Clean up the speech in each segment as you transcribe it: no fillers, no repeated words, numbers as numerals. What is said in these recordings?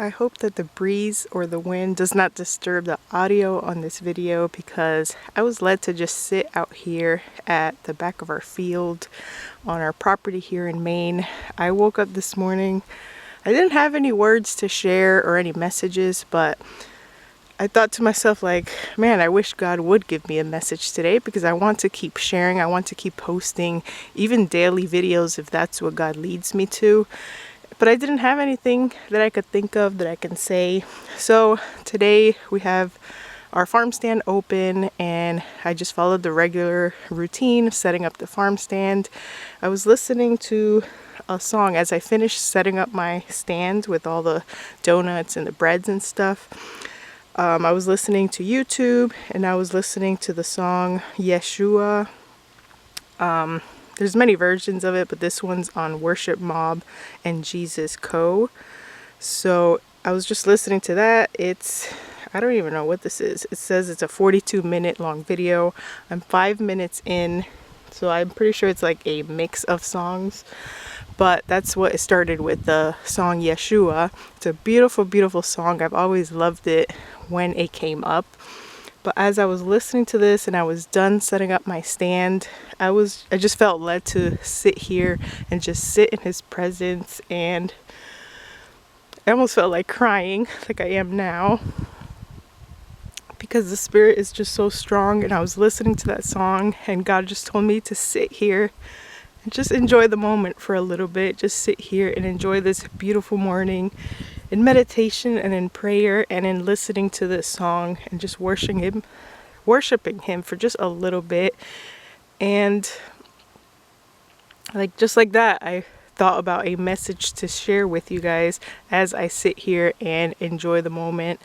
I hope that the breeze or the wind does not disturb the audio on this video, because I was led to just sit out here at the back of our field on our property here in Maine. I woke up this morning. I didn't have any words to share or any messages, but I thought to myself, like, man, I wish God would give me a message today, because I want to keep sharing. I want to keep posting even daily videos if that's what God leads me to. But I didn't have anything that I could think of that I can say. So today we have our farm stand open, and I just followed the regular routine of setting up the farm stand. I was listening to a song as I finished setting up my stand with all the donuts and the breads and stuff. I was listening to YouTube, and I was listening to the song Yeshua. There's many versions of it, but this one's on Worship Mob and Jesus Co. So I was just listening to that. I don't even know what this is. It says it's a 42-minute long video. I'm 5 minutes in, so I'm pretty sure it's like a mix of songs. But that's what it started with, the song Yeshua. It's a beautiful, beautiful song. I've always loved it when it came up. But as I was listening to this and I was done setting up my stand, I just felt led to sit here and just sit in his presence, and I almost felt like crying, like I am now, because the spirit is just so strong. And I was listening to that song, and God just told me to sit here and just enjoy the moment for a little bit. Just sit here and enjoy this beautiful morning in meditation and in prayer and in listening to this song and just worshiping him for just a little bit. And just like that, I thought about a message to share with you guys as I sit here and enjoy the moment.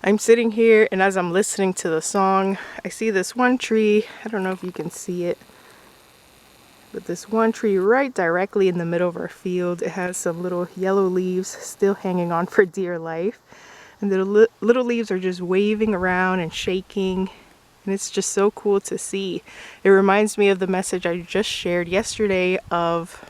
I'm sitting here, and as I'm listening to the song, I see this one tree. I don't know if you can see it, but this one tree right directly in the middle of our field, it has some little yellow leaves still hanging on for dear life. And the little leaves are just waving around and shaking. And it's just so cool to see. It reminds me of the message I just shared yesterday of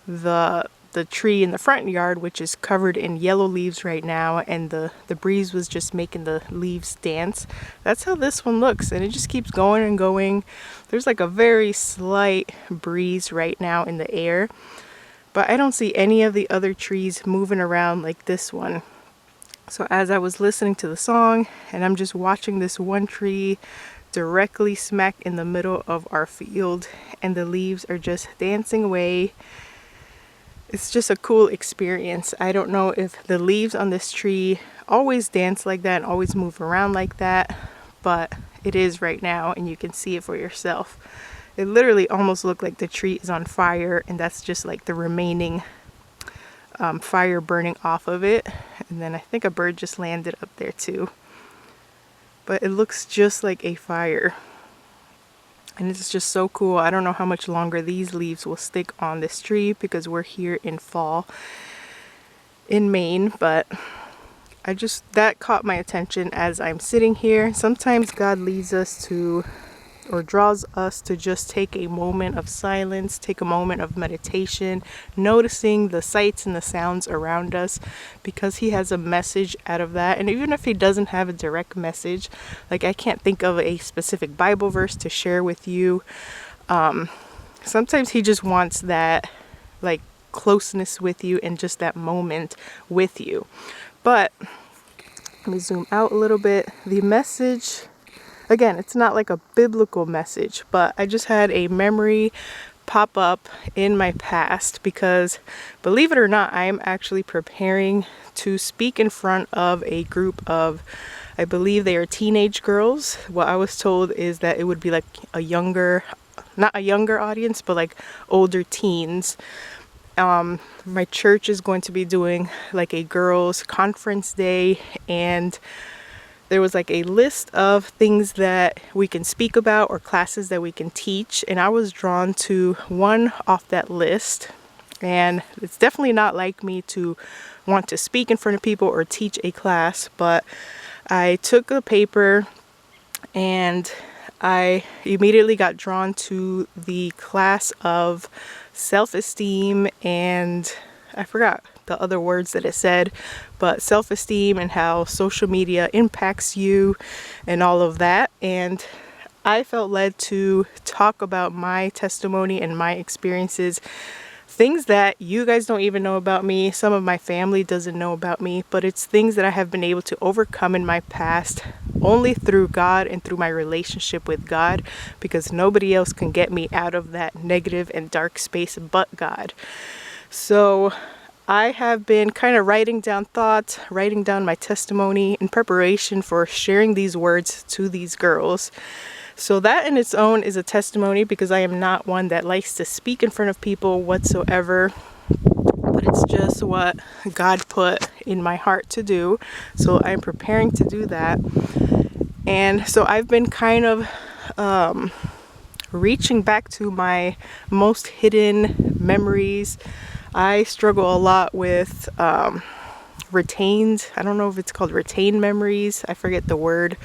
the tree in the front yard, which is covered in yellow leaves right now, and the breeze was just making the leaves dance. That's how this one looks, and it just keeps going and going. There's like a very slight breeze right now in the air, but I don't see any of the other trees moving around like this one. So as I was listening to the song, and I'm just watching this one tree directly smack in the middle of our field, and the leaves are just dancing away. It's just a cool experience. I don't know if the leaves on this tree always dance like that and always move around like that, but it is right now, and you can see it for yourself. It literally almost looked like the tree is on fire, and that's just like the remaining fire burning off of it. And then I think a bird just landed up there too. But it looks just like a fire. And it's just so cool. I don't know how much longer these leaves will stick on this tree, because we're here in fall in Maine, but that caught my attention as I'm sitting here. Sometimes God leads us to, or draws us to, just take a moment of silence, take a moment of meditation, noticing the sights and the sounds around us, because he has a message out of that. And even if he doesn't have a direct message, like I can't think of a specific Bible verse to share with you, sometimes he just wants that like closeness with you and just that moment with you. But let me zoom out a little bit. The message, again, it's not like a biblical message, but I just had a memory pop up in my past, because believe it or not, I am actually preparing to speak in front of a group of, I believe they are teenage girls. What I was told is that it would be like not a younger audience, but like older teens. My church is going to be doing like a girls' conference day, and there was like a list of things that we can speak about or classes that we can teach, and I was drawn to one off that list. And it's definitely not like me to want to speak in front of people or teach a class, but I took a paper and I immediately got drawn to the class of self-esteem and I forgot the other words that it said, but self-esteem and how social media impacts you and all of that. And I felt led to talk about my testimony and my experiences, things that you guys don't even know about me, some of my family doesn't know about me, but it's things that I have been able to overcome in my past only through God and through my relationship with God, because nobody else can get me out of that negative and dark space but God. So I have been kind of writing down thoughts, writing down my testimony in preparation for sharing these words to these girls. So that in its own is a testimony, because I am not one that likes to speak in front of people whatsoever, but it's just what God put in my heart to do. So I'm preparing to do that. And so I've been kind of reaching back to my most hidden memories. I struggle a lot with retained, I don't know if it's called retained memories, I forget the word.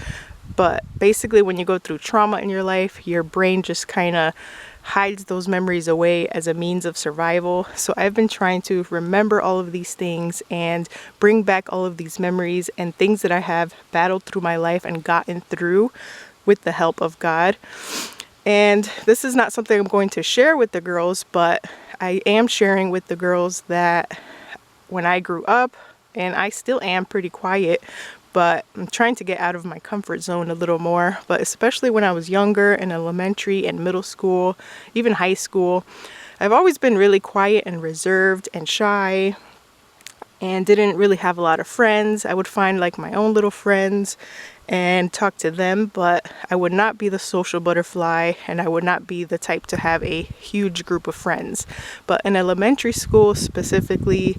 But basically, when you go through trauma in your life, your brain just kind of hides those memories away as a means of survival. So I've been trying to remember all of these things and bring back all of these memories and things that I have battled through my life and gotten through with the help of God. And this is not something I'm going to share with the girls, but I am sharing with the girls that when I grew up, and I still am pretty quiet, but I'm trying to get out of my comfort zone a little more. But especially when I was younger in elementary and middle school, even high school, I've always been really quiet and reserved and shy and didn't really have a lot of friends. I would find like my own little friends and talk to them, but I would not be the social butterfly, and I would not be the type to have a huge group of friends. But in elementary school specifically,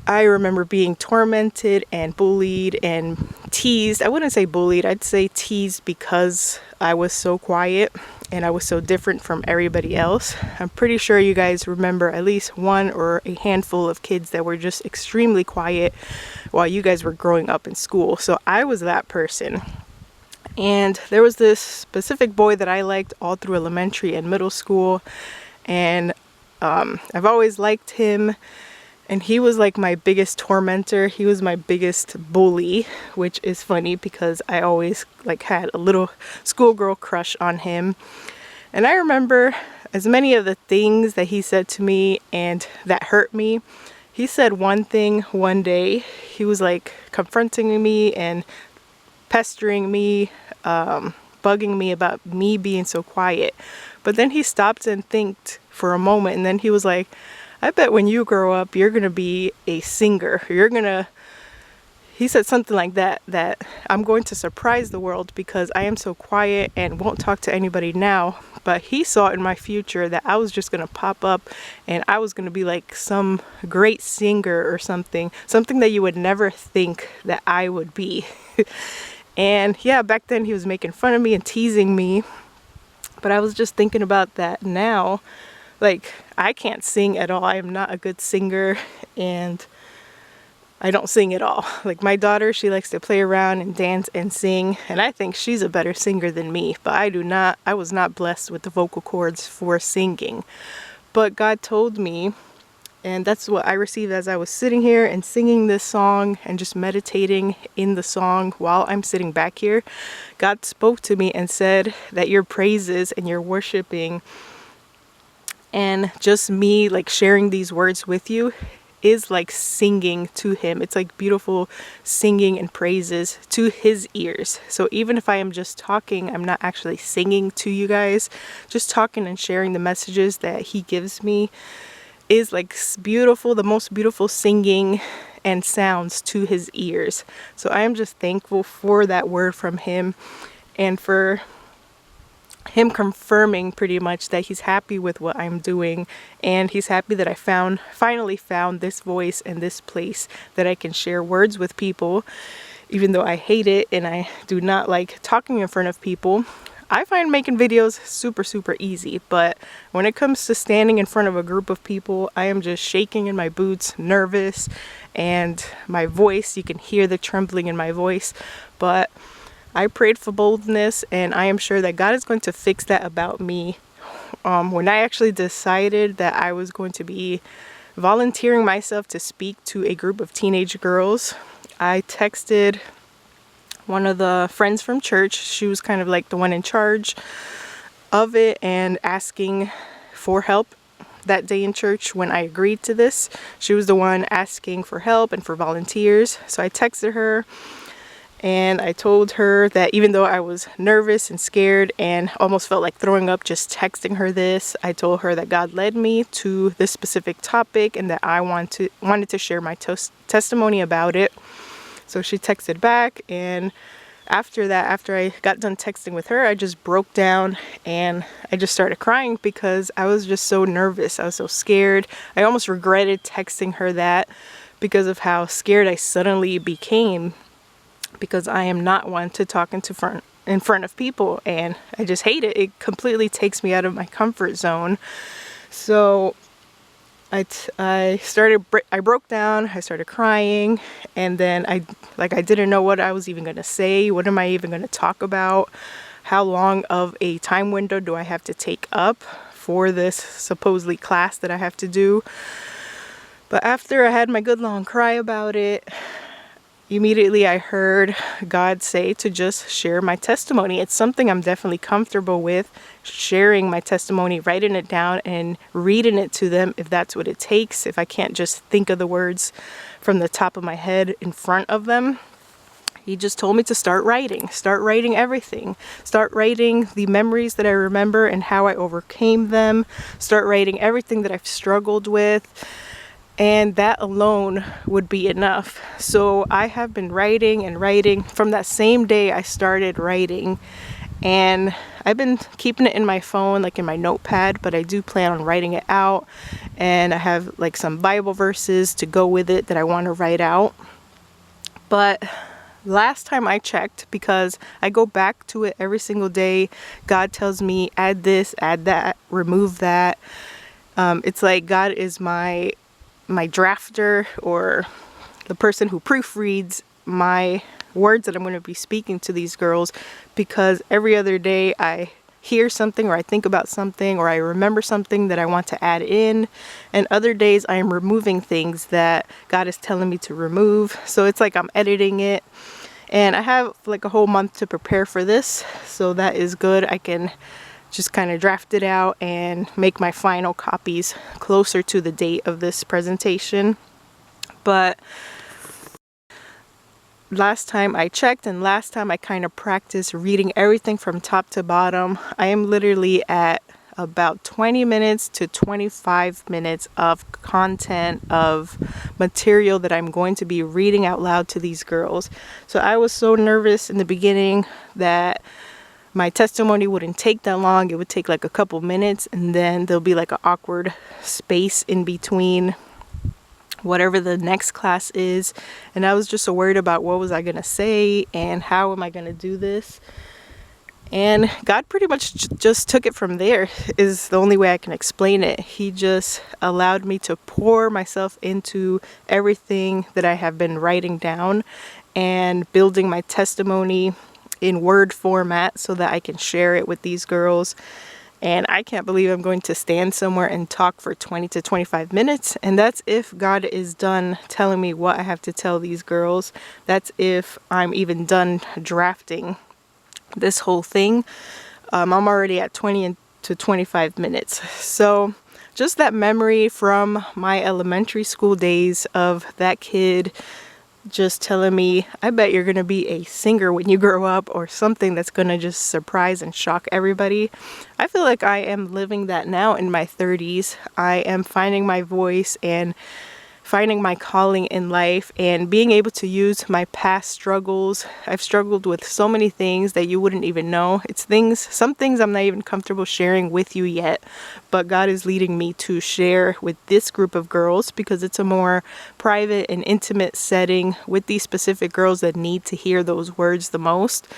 I remember being tormented and bullied and teased. I wouldn't say bullied, I'd say teased, because I was so quiet and I was so different from everybody else. I'm pretty sure you guys remember at least one or a handful of kids that were just extremely quiet while you guys were growing up in school. So I was that person. And there was this specific boy that I liked all through elementary and middle school. And I've always liked him. And he was like my biggest tormentor. He was my biggest bully, which is funny because I always like had a little schoolgirl crush on him. And I remember as many of the things that he said to me and that hurt me. He said one thing one day. He was like confronting me and pestering me, bugging me about me being so quiet. But then he stopped and thinked for a moment, and then he was like, I bet when you grow up, you're going to be a singer. He said something like that I'm going to surprise the world because I am so quiet and won't talk to anybody now. But he saw in my future that I was just going to pop up and I was going to be like some great singer or something that you would never think that I would be. And yeah, back then he was making fun of me and teasing me. But I was just thinking about that now. Like, I can't sing at all. I am not a good singer, and I don't sing at all. Like, my daughter, she likes to play around and dance and sing, and I think she's a better singer than me, but I was not blessed with the vocal cords for singing. But God told me, and that's what I received as I was sitting here and singing this song and just meditating in the song while I'm sitting back here. God spoke to me and said that your praises and your worshiping and just me like sharing these words with you is like singing to him. It's like beautiful singing and praises to his ears. So even if I am just talking, I'm not actually singing to you guys. Just talking and sharing the messages that he gives me is like beautiful, the most beautiful singing and sounds to his ears. So I am just thankful for that word from him and for him confirming pretty much that he's happy with what I'm doing, and he's happy that I finally found this voice and this place that I can share words with people, even though I hate it and I do not like talking in front of people. I find making videos super easy, but when it comes to standing in front of a group of people, I am just shaking in my boots, nervous, and my voice, you can hear the trembling in my voice. But I prayed for boldness, and I am sure that God is going to fix that about me. When I actually decided that I was going to be volunteering myself to speak to a group of teenage girls. I texted one of the friends from church. She was kind of like the one in charge of it, and asking for help that day in church when I agreed to this. She was the one asking for help and for volunteers. So I texted her and I told her that even though I was nervous and scared and almost felt like throwing up just texting her this, I told her that God led me to this specific topic and that I wanted to share my testimony about it. So she texted back, and after that, after I got done texting with her, I just broke down and I just started crying because I was just so nervous. I was so scared. I almost regretted texting her that because of how scared I suddenly became, because I am not one to talk in front of people, and I just hate it. It completely takes me out of my comfort zone. So I broke down, I started crying, and then I didn't know what I was even going to say. What am I even going to talk about? How long of a time window do I have to take up for this supposedly class that I have to do? But after I had my good long cry about it, immediately I heard God say to just share my testimony. It's something I'm definitely comfortable with, sharing my testimony, writing it down and reading it to them if that's what it takes. If I can't just think of the words from the top of my head in front of them. He just told me to start writing everything. Start writing the memories that I remember and how I overcame them. Start writing everything that I've struggled with. And that alone would be enough. So I have been writing and writing from that same day I started writing. And I've been keeping it in my phone, like in my notepad, but I do plan on writing it out. And I have like some Bible verses to go with it that I want to write out. But last time I checked, because I go back to it every single day, God tells me add this, add that, remove that. It's like God is my drafter, or the person who proofreads my words that I'm going to be speaking to these girls, because every other day I hear something or I think about something or I remember something that I want to add in, and other days I am removing things that God is telling me to remove. So it's like I'm editing it, and I have like a whole month to prepare for this, so that is good. I can just kind of draft it out and make my final copies closer to the date of this presentation. But last time I checked, and last time I kind of practiced reading everything from top to bottom, I am literally at about 20 minutes to 25 minutes of content, of material that I'm going to be reading out loud to these girls. So I was so nervous in the beginning that my testimony wouldn't take that long. It would take like a couple minutes, and then there'll be like an awkward space in between whatever the next class is. And I was just so worried about what was I going to say and how am I going to do this. And God pretty much just took it from there, is the only way I can explain it. He just allowed me to pour myself into everything that I have been writing down and building my testimony in Word format so that I can share it with these girls. And I can't believe I'm going to stand somewhere and talk for 20 to 25 minutes. And that's if God is done telling me what I have to tell these girls. That's if I'm even done drafting this whole thing. I'm already at 20 to 25 minutes. So just that memory from my elementary school days of that kid just telling me, I bet you're going to be a singer when you grow up, or something that's going to just surprise and shock everybody. I feel like I am living that now in my 30s. I am finding my voice and finding my calling in life and being able to use my past struggles. I've struggled with so many things that you wouldn't even know. Some things I'm not even comfortable sharing with you yet, but God is leading me to share with this group of girls because it's a more private and intimate setting with these specific girls that need to hear those words the most.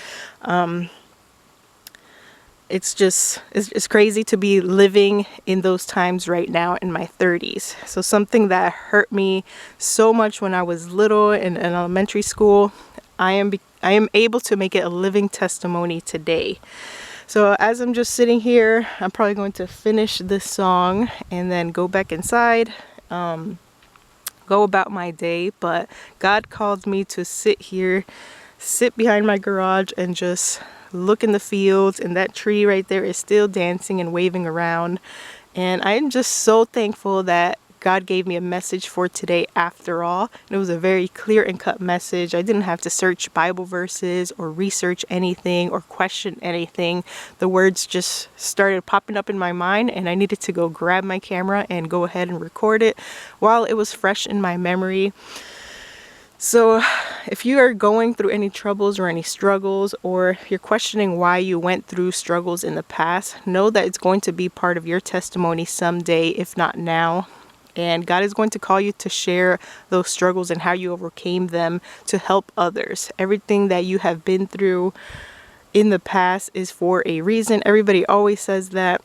It's crazy to be living in those times right now in my 30s. So something that hurt me so much when I was little in elementary school, I am able to make it a living testimony today. So as I'm just sitting here, I'm probably going to finish this song and then go back inside go about my day, but God called me to sit behind my garage and just look in the fields, and that tree right there is still dancing and waving around. And I'm just so thankful that God gave me a message for today after all. And it was a very clear and cut message. I didn't have to search Bible verses or research anything or question anything. The words just started popping up in my mind, and I needed to go grab my camera and go ahead and record it while it was fresh in my memory. So if you are going through any troubles or any struggles, or you're questioning why you went through struggles in the past, know that it's going to be part of your testimony someday, if not now. And God is going to call you to share those struggles and how you overcame them to help others. Everything that you have been through in the past is for a reason. Everybody always says that,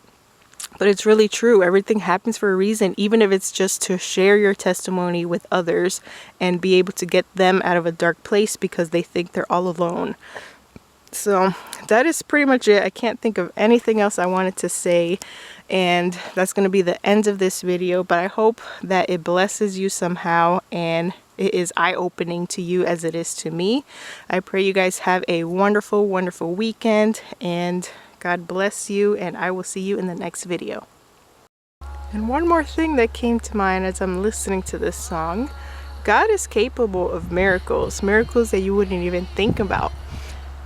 but it's really true. Everything happens for a reason, even if it's just to share your testimony with others and be able to get them out of a dark place because they think they're all alone. So that is pretty much it. I can't think of anything else I wanted to say, and that's going to be the end of this video, but I hope that it blesses you somehow and it is eye-opening to you as it is to me. I pray you guys have a wonderful, wonderful weekend, and God bless you, and I will see you in the next video. And one more thing that came to mind as I'm listening to this song: God is capable of miracles, miracles that you wouldn't even think about.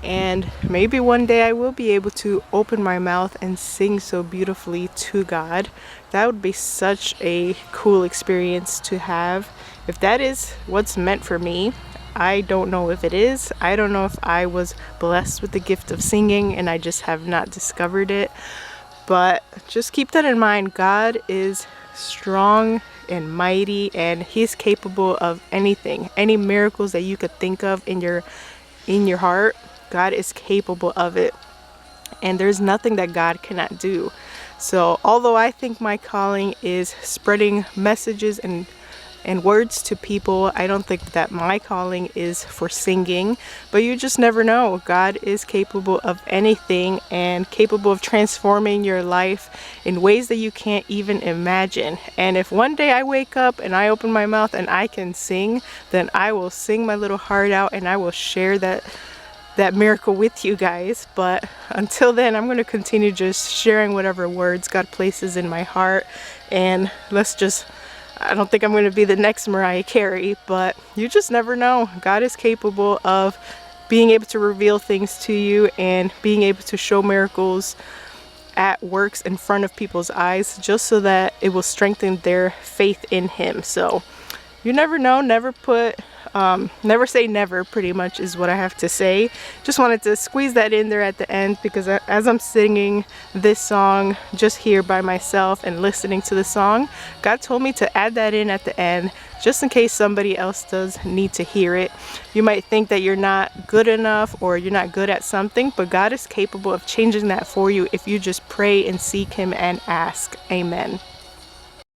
And maybe one day I will be able to open my mouth and sing so beautifully to God. That would be such a cool experience to have. If that is what's meant for me, I don't know if it is. I don't know if I was blessed with the gift of singing and I just have not discovered it. But just keep that in mind. God is strong and mighty, and He's capable of anything. Any miracles that you could think of in your heart, God is capable of it, and there's nothing that God cannot do. So although I think my calling is spreading messages and words to people, I don't think that my calling is for singing. But you just never know. God is capable of anything and capable of transforming your life in ways that you can't even imagine. And if one day I wake up and I open my mouth and I can sing, then I will sing my little heart out and I will share that miracle with you guys. But until then, I'm going to continue just sharing whatever words God places in my heart. And I don't think I'm going to be the next Mariah Carey, but you just never know. God is capable of being able to reveal things to you and being able to show miracles at works in front of people's eyes, just so that it will strengthen their faith in Him. So you never know. Never say never, pretty much is what I have to say. Just wanted to squeeze that in there at the end, because as I'm singing this song just here by myself and listening to the song, God told me to add that in at the end, just in case somebody else does need to hear it. You might think that you're not good enough or you're not good at something, but God is capable of changing that for you if you just pray and seek Him and ask. Amen.